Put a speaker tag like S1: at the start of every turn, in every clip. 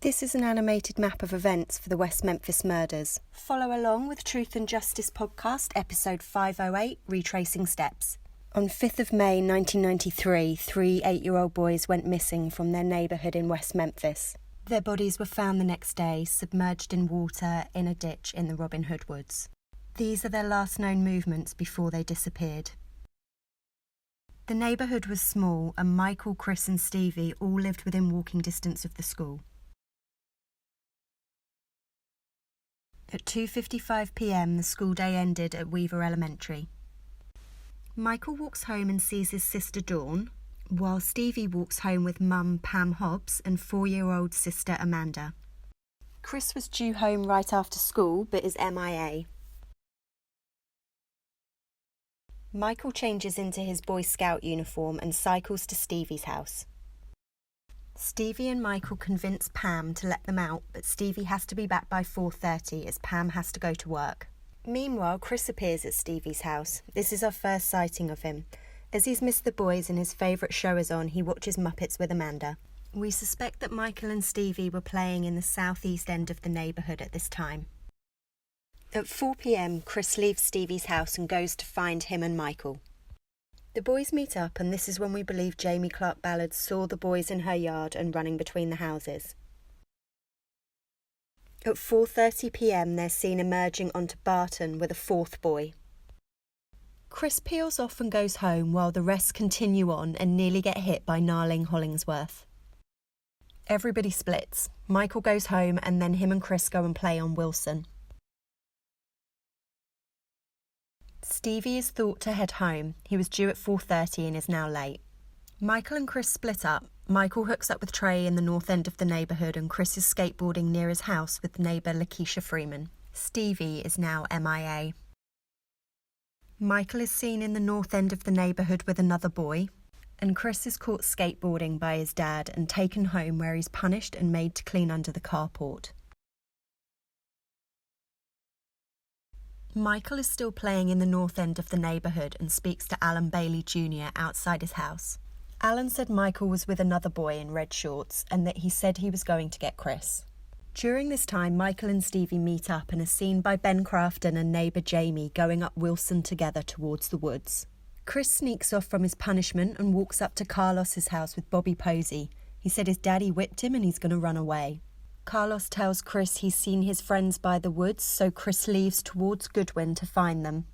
S1: This is an animated map of events for the West Memphis Murders. Follow along with Truth and Justice podcast, episode 508, Retracing Steps. On 5th of May 1993, 3 8-year-old boys went missing from their neighbourhood in West Memphis. Their bodies were found the next day, submerged in water in a ditch in the Robin Hood Woods. These are their last known movements before they disappeared. The neighbourhood was small, and Michael, Chris and Stevie all lived within walking distance of the school. At 2:55 p.m, the school day ended at Weaver Elementary. Michael walks home and sees his sister Dawn, while Stevie walks home with mum Pam Hobbs and 4-year-old sister Amanda. Chris was due home right after school but is MIA. Michael changes into his Boy Scout uniform and cycles to Stevie's house. Stevie and Michael convince Pam to let them out, but Stevie has to be back by 4:30 as Pam has to go to work. Meanwhile, Chris appears at Stevie's house. This is our first sighting of him. As he's missed the boys and his favourite show is on, he watches Muppets with Amanda. We suspect that Michael and Stevie were playing in the southeast end of the neighbourhood at this time. At 4 p.m, Chris leaves Stevie's house and goes to find him and Michael. The boys meet up, and this is when we believe Jamie Clark Ballard saw the boys in her yard and running between the houses. At 4:30 p.m, they're seen emerging onto Barton with a fourth boy. Chris peels off and goes home while the rest continue on and nearly get hit by Narleen Hollingsworth. Everybody splits. Michael goes home and then him and Chris go and play on Wilson. Stevie is thought to head home. He was due at 4:30 and is now late. Michael and Chris split up. Michael hooks up with Trey in the north end of the neighbourhood and Chris is skateboarding near his house with neighbour Lekeisha Freeman. Stevie is now MIA. Michael is seen in the north end of the neighbourhood with another boy, and Chris is caught skateboarding by his dad and taken home where he's punished and made to clean under the carport. Michael is still playing in the north end of the neighbourhood and speaks to Alan Bailey Jr. outside his house. Alan said Michael was with another boy in red shorts and that he said he was going to get Chris. During this time, Michael and Stevie meet up and are seen by Ben Crafton and neighbour Jamie going up Wilson together towards the woods. Chris sneaks off from his punishment and walks up to Carlos's house with Bobby Posey. He said his daddy whipped him and he's going to run away. Carlos tells Chris he's seen his friends by the woods, so Chris leaves towards Goodwin to find them.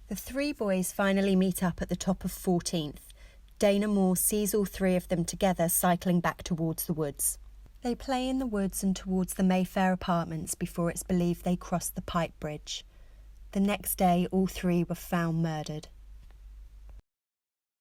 S1: The three boys finally meet up at the top of 14th. Dana Moore sees all three of them together cycling back towards the woods. They play in the woods and towards the Mayfair apartments before it's believed they cross the Pipe Bridge. The next day, all three were found murdered.